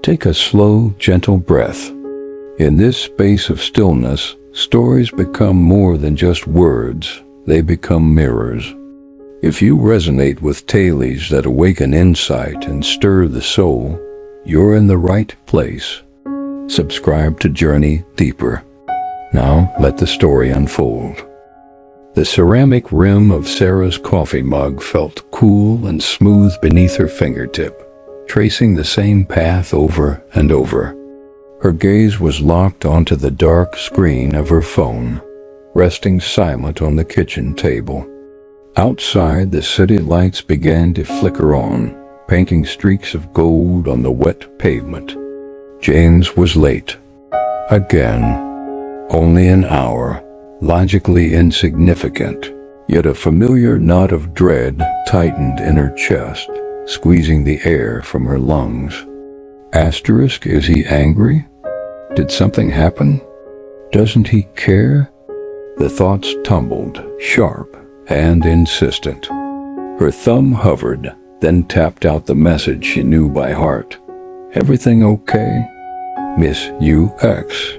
Take a slow, gentle breath. In this space of stillness, stories become more than just words. They become mirrors. If you resonate with tales that awaken insight and stir the soul, you're in the right place. Subscribe to Journey Deeper. Now let the story unfold. The ceramic rim of Sarah's coffee mug felt cool and smooth beneath her fingertip, tracing the same path over and over. Her gaze was locked onto the dark screen of her phone, resting silent on the kitchen table. Outside, the city lights began to flicker on, painting streaks of gold on the wet pavement. James was late. Again. Only an hour. Logically insignificant, yet a familiar knot of dread tightened in her chest, squeezing the air from her lungs. Asterisk, is he angry? Did something happen? Doesn't he care? The thoughts tumbled, sharp and insistent. Her thumb hovered, then tapped out the message she knew by heart. Everything okay? Miss UX.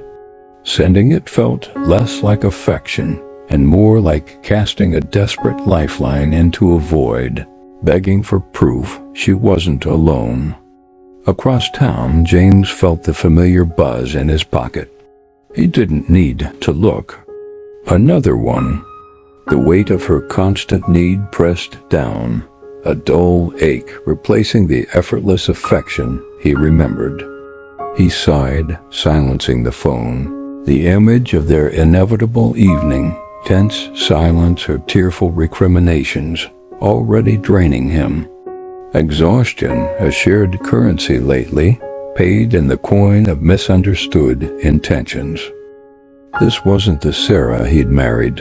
Sending it felt less like affection and more like casting a desperate lifeline into a void, begging for proof she wasn't alone. Across town, James felt the familiar buzz in his pocket. He didn't need to look. Another one. The weight of her constant need pressed down, a dull ache replacing the effortless affection he remembered. He sighed, silencing the phone. The image of their inevitable evening, tense silence or tearful recriminations, already draining him. Exhaustion, a shared currency lately, paid in the coin of misunderstood intentions. This wasn't the Sarah he'd married.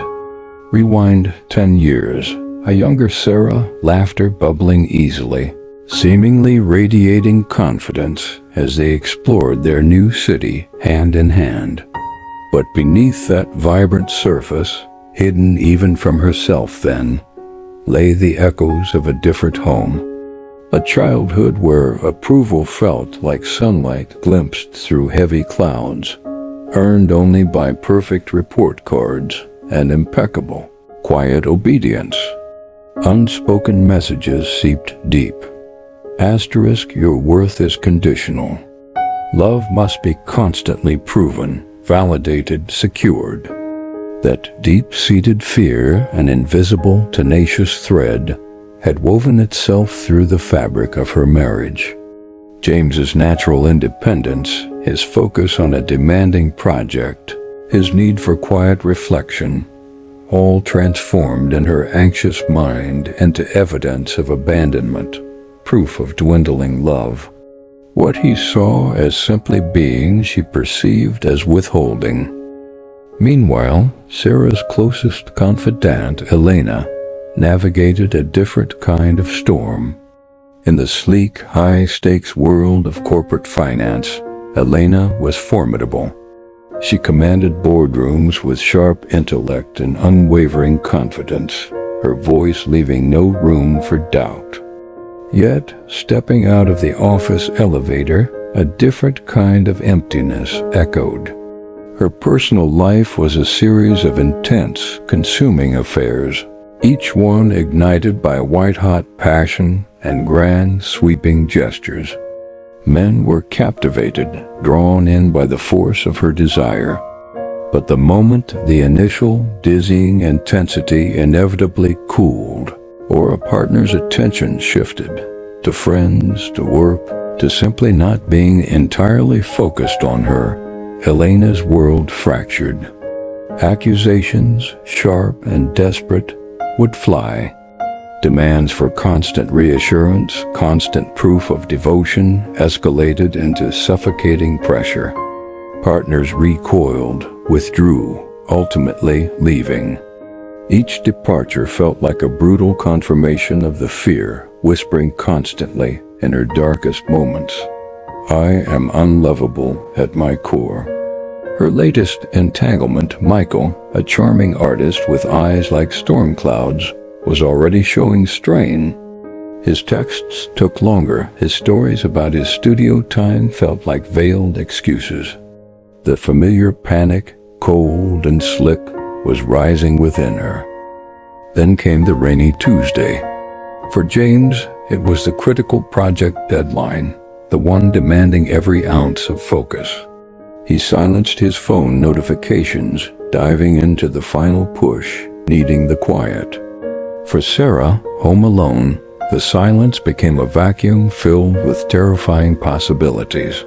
Rewind 10 years, a younger Sarah, laughter bubbling easily, seemingly radiating confidence as they explored their new city hand in hand. But beneath that vibrant surface, hidden even from herself then, lay the echoes of a different home. A childhood where approval felt like sunlight glimpsed through heavy clouds, earned only by perfect report cards and impeccable, quiet obedience. Unspoken messages seeped deep. Asterisk, your worth is conditional. Love must be constantly proven, validated, secured. That deep-seated fear, an invisible, tenacious thread, had woven itself through the fabric of her marriage. James's natural independence, his focus on a demanding project, his need for quiet reflection, all transformed in her anxious mind into evidence of abandonment, proof of dwindling love. What he saw as simply being, she perceived as withholding. Meanwhile, Sarah's closest confidant, Elena, navigated a different kind of storm. In the sleek, high-stakes world of corporate finance, Elena was formidable. She commanded boardrooms with sharp intellect and unwavering confidence, her voice leaving no room for doubt. Yet, stepping out of the office elevator, a different kind of emptiness echoed. Her personal life was a series of intense, consuming affairs, each one ignited by white-hot passion and grand, sweeping gestures. Men were captivated, drawn in by the force of her desire. But the moment the initial, dizzying intensity inevitably cooled, or a partner's attention shifted to friends, to work, to simply not being entirely focused on her, Elena's world fractured. Accusations, sharp and desperate, would fly. Demands for constant reassurance, constant proof of devotion escalated into suffocating pressure. Partners recoiled, withdrew, ultimately leaving. Each departure felt like a brutal confirmation of the fear whispering constantly in her darkest moments. I am unlovable at my core. Her latest entanglement, Michael, a charming artist with eyes like storm clouds, was already showing strain. His texts took longer. His stories about his studio time felt like veiled excuses. The familiar panic, cold and slick, was rising within her. Then came the rainy Tuesday. For James, it was the critical project deadline, the one demanding every ounce of focus. He silenced his phone notifications, diving into the final push, needing the quiet. For Sarah, home alone, the silence became a vacuum filled with terrifying possibilities.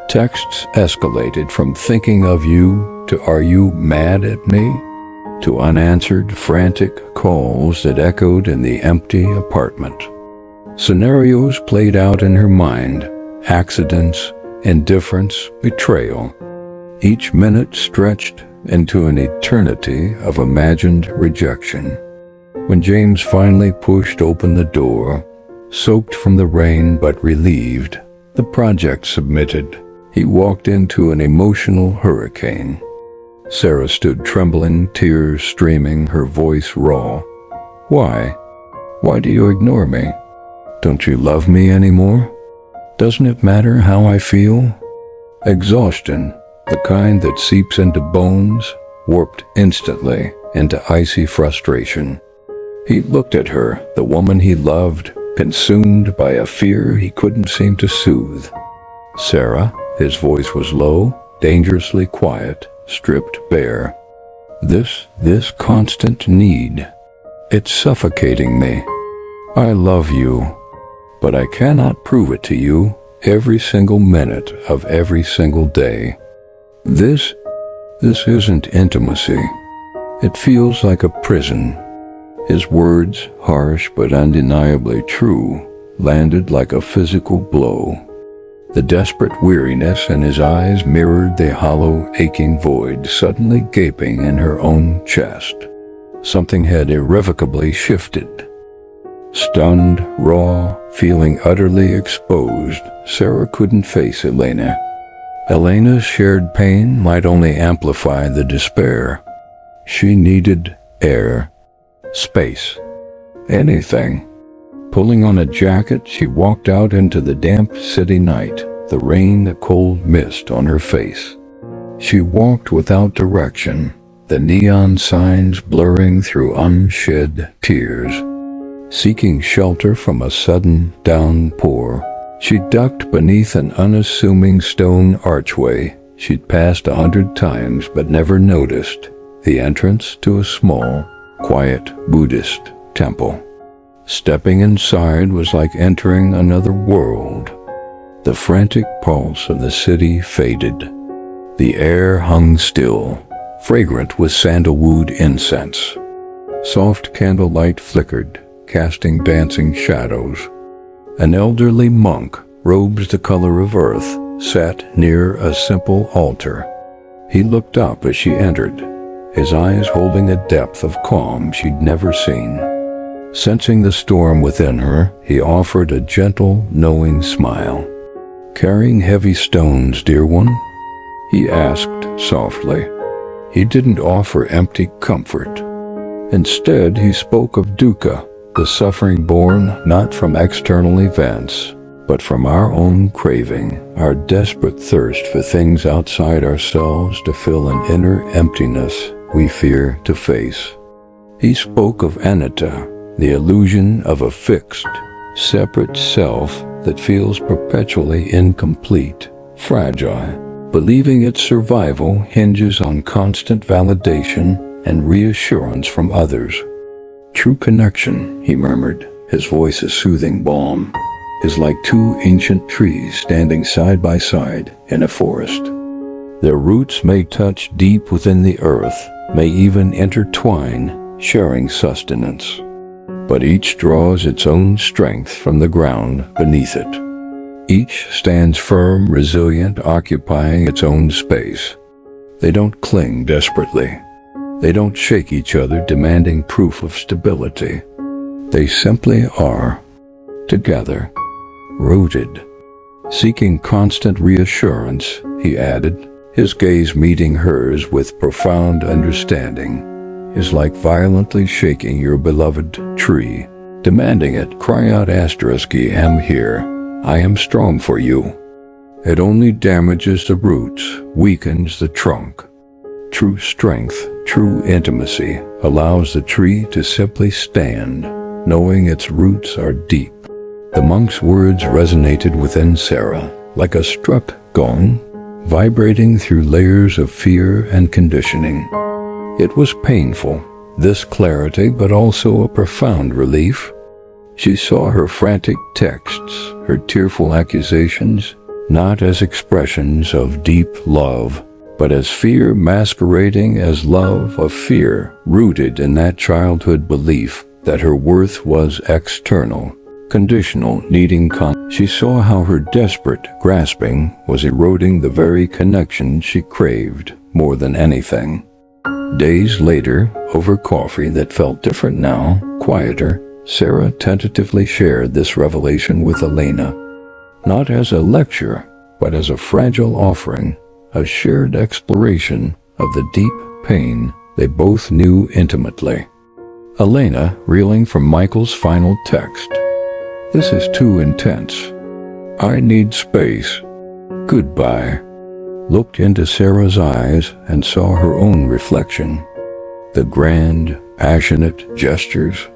Texts escalated from "thinking of you" to "are you mad at me?" to unanswered, frantic calls that echoed in the empty apartment. Scenarios played out in her mind: accidents, indifference, betrayal. Each minute stretched into an eternity of imagined rejection. When James finally pushed open the door, soaked from the rain but relieved, the project submitted, he walked into an emotional hurricane. Sarah stood trembling, tears streaming, her voice raw. "Why? Why do you ignore me? Don't you love me anymore? Doesn't it matter how I feel?" Exhaustion, the kind that seeps into bones, warped instantly into icy frustration. He looked at her, the woman he loved, consumed by a fear he couldn't seem to soothe. "Sarah," his voice was low, dangerously quiet, stripped bare. This constant need, it's suffocating me. I love you, but I cannot prove it to you every single minute of every single day. This isn't intimacy. It feels like a prison." His words, harsh but undeniably true, landed like a physical blow. The desperate weariness in his eyes mirrored the hollow, aching void suddenly gaping in her own chest. Something had irrevocably shifted. Stunned, raw, feeling utterly exposed, Sarah couldn't face Elena. Elena's shared pain might only amplify the despair. She needed air, space, anything. Pulling on a jacket, she walked out into the damp city night, the rain, the cold mist on her face. She walked without direction, the neon signs blurring through unshed tears. Seeking shelter from a sudden downpour, she ducked beneath an unassuming stone archway she'd passed 100 times but never noticed, the entrance to a small, quiet Buddhist temple. Stepping inside was like entering another world. The frantic pulse of the city faded. The air hung still, fragrant with sandalwood incense. Soft candlelight flickered, casting dancing shadows. An elderly monk, robes the color of earth, sat near a simple altar. He looked up as she entered, his eyes holding a depth of calm she'd never seen. Sensing the storm within her, he offered a gentle, knowing smile. "Carrying heavy stones, dear one?" he asked softly. He didn't offer empty comfort. Instead, he spoke of dukkha, the suffering born not from external events, but from our own craving, our desperate thirst for things outside ourselves to fill an inner emptiness we fear to face. He spoke of Anatta, the illusion of a fixed, separate self that feels perpetually incomplete, fragile, believing its survival hinges on constant validation and reassurance from others. "True connection," he murmured, his voice a soothing balm, is like two ancient trees standing side by side in a forest. Their roots may touch deep within the earth, may even intertwine, sharing sustenance. But each draws its own strength from the ground beneath it. Each stands firm, resilient, occupying its own space. They don't cling desperately. They don't shake each other, demanding proof of stability. They simply are, together, rooted. Seeking constant reassurance, he added, his gaze meeting hers with profound understanding, is like violently shaking your beloved tree, demanding it. Cry out asterisk, I am here. I am strong for you. It only damages the roots, weakens the trunk. True strength, true intimacy, allows the tree to simply stand, knowing its roots are deep. The monk's words resonated within Sarah, like a struck gong, vibrating through layers of fear and conditioning. It was painful, this clarity, but also a profound relief. She saw her frantic texts, her tearful accusations, not as expressions of deep love, but as fear masquerading as love of fear, rooted in that childhood belief that her worth was external, conditional, needing She saw how her desperate grasping was eroding the very connection she craved more than anything. Days later, over coffee that felt different now, quieter, Sarah tentatively shared this revelation with Elena, not as a lecture, but as a fragile offering, a shared exploration of the deep pain they both knew intimately. Elena, reeling from Michael's final text. This is too intense. I need space. Goodbye. Looked into Sarah's eyes and saw her own reflection. The grand, passionate gestures.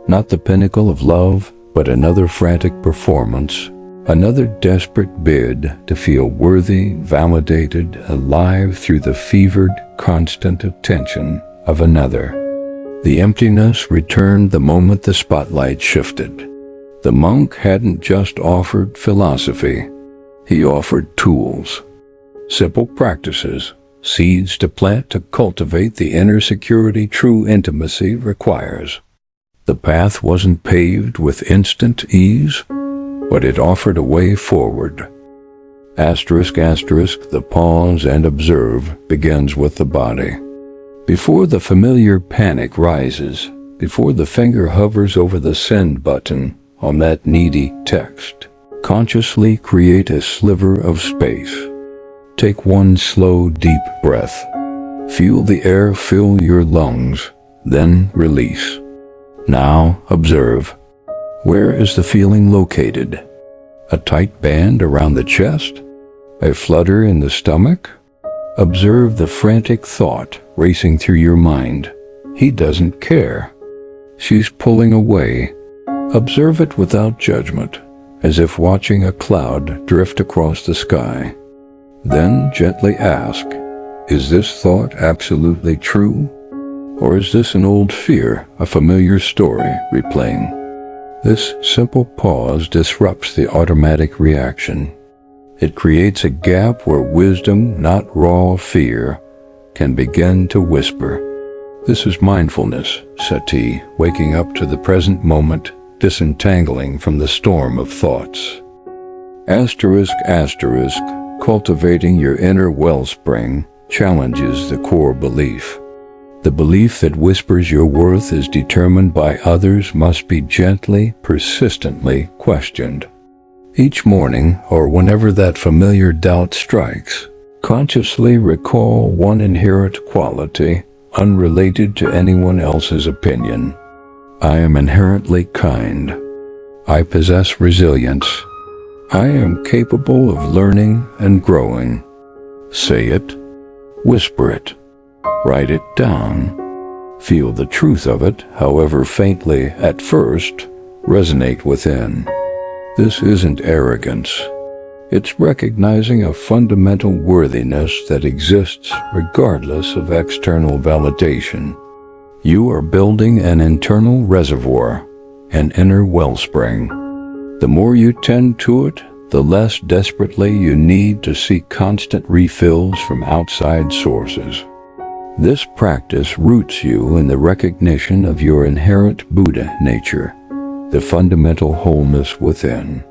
Not the pinnacle of love, but another frantic performance. Another desperate bid to feel worthy, validated, alive through the fevered, constant attention of another. The emptiness returned the moment the spotlight shifted. The monk hadn't just offered philosophy, he offered tools. Simple practices, seeds to plant to cultivate the inner security true intimacy requires. The path wasn't paved with instant ease, but it offered a way forward. Asterisk, asterisk, the pause and observe begins with the body. Before the familiar panic rises, before the finger hovers over the send button on that needy text, consciously create a sliver of space. Take one slow, deep breath. Feel the air fill your lungs, then release. Now observe. Where is the feeling located? A tight band around the chest? A flutter in the stomach? Observe the frantic thought racing through your mind. He doesn't care. She's pulling away. Observe it without judgment, as if watching a cloud drift across the sky. Then gently ask, is this thought absolutely true? Or is this an old fear, a familiar story replaying? This simple pause disrupts the automatic reaction. It creates a gap where wisdom, not raw fear, can begin to whisper. This is mindfulness, sati, waking up to the present moment, disentangling from the storm of thoughts. Asterisk, asterisk, cultivating your inner wellspring challenges the core belief. The belief that whispers your worth is determined by others must be gently, persistently questioned. Each morning, or whenever that familiar doubt strikes, consciously recall one inherent quality, unrelated to anyone else's opinion. I am inherently kind. I possess resilience. I am capable of learning and growing. Say it. Whisper it. Write it down. Feel the truth of it, however faintly at first, resonate within. This isn't arrogance. It's recognizing a fundamental worthiness that exists regardless of external validation. You are building an internal reservoir, an inner wellspring. The more you tend to it, the less desperately you need to seek constant refills from outside sources. This practice roots you in the recognition of your inherent Buddha nature, the fundamental wholeness within.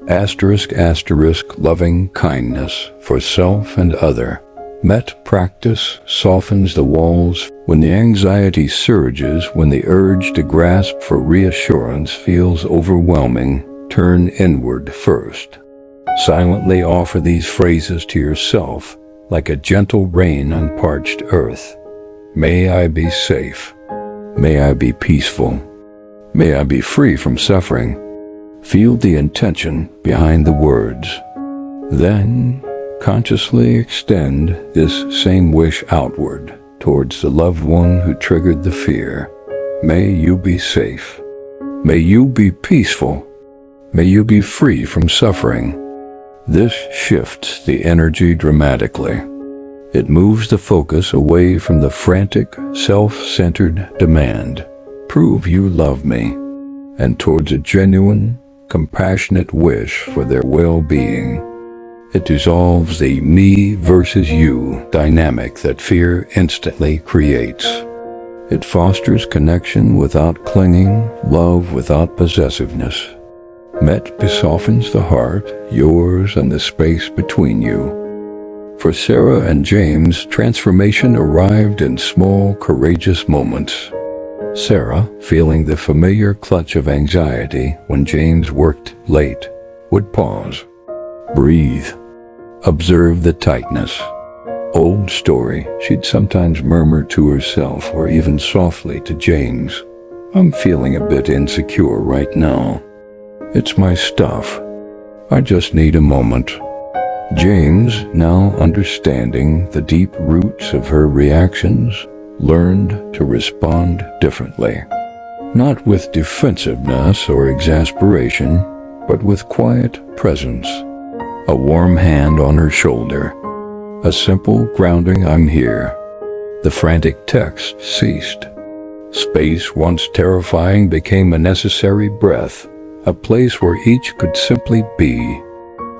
Asterisk, asterisk, loving kindness for self and other. Mettā practice softens the walls when the anxiety surges, when the urge to grasp for reassurance feels overwhelming. Turn inward first. Silently offer these phrases to yourself, like a gentle rain on parched earth. May I be safe. May I be peaceful. May I be free from suffering. Feel the intention behind the words. Then, consciously extend this same wish outward towards the loved one who triggered the fear. May you be safe. May you be peaceful. May you be free from suffering. This shifts the energy dramatically. It moves the focus away from the frantic, self-centered demand, "Prove you love me," and towards a genuine, compassionate wish for their well-being. It dissolves the me versus you dynamic that fear instantly creates. It fosters connection without clinging, love without possessiveness. Mettā softens the heart, yours and the space between you. For Sarah and James, transformation arrived in small, courageous moments. Sarah, feeling the familiar clutch of anxiety when James worked late, would pause, breathe, observe the tightness. Old story, she'd sometimes murmur to herself or even softly to James, "I'm feeling a bit insecure right now. It's my stuff. I just need a moment." James, now understanding the deep roots of her reactions, learned to respond differently. Not with defensiveness or exasperation, but with quiet presence. A warm hand on her shoulder. A simple grounding "I'm here." The frantic text ceased. Space, once terrifying, became a necessary breath, a place where each could simply be.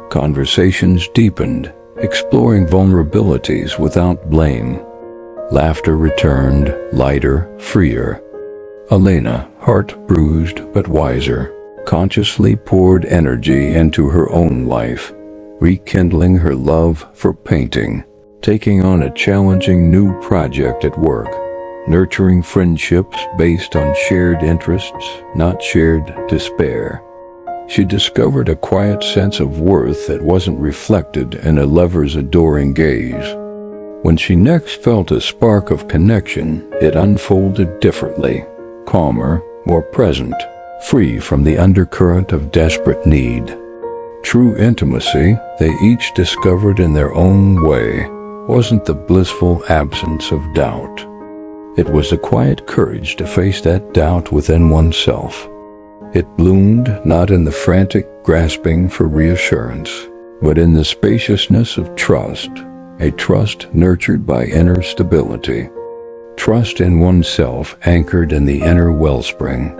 Conversations deepened, exploring vulnerabilities without blame. Laughter returned, lighter, freer. Elena, heart bruised but wiser, consciously poured energy into her own life, rekindling her love for painting, taking on a challenging new project at work, nurturing friendships based on shared interests, not shared despair. She discovered a quiet sense of worth that wasn't reflected in a lover's adoring gaze. When she next felt a spark of connection, it unfolded differently, calmer, more present, free from the undercurrent of desperate need. True intimacy, they each discovered in their own way, wasn't the blissful absence of doubt. It was the quiet courage to face that doubt within oneself. It bloomed not in the frantic grasping for reassurance, but in the spaciousness of trust, a trust nurtured by inner stability. Trust in oneself anchored in the inner wellspring.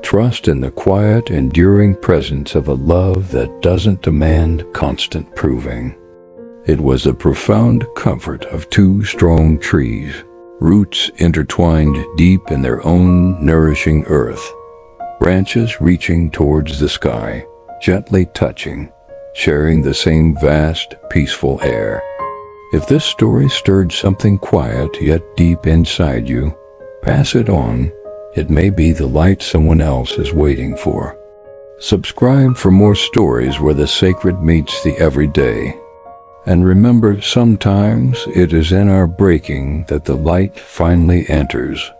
Trust in the quiet, enduring presence of a love that doesn't demand constant proving. It was the profound comfort of two strong trees, roots intertwined deep in their own nourishing earth, branches reaching towards the sky, gently touching, sharing the same vast, peaceful air. If this story stirred something quiet yet deep inside you, pass it on. It may be the light someone else is waiting for. Subscribe for more stories where the sacred meets the everyday. And remember, sometimes it is in our breaking that the light finally enters.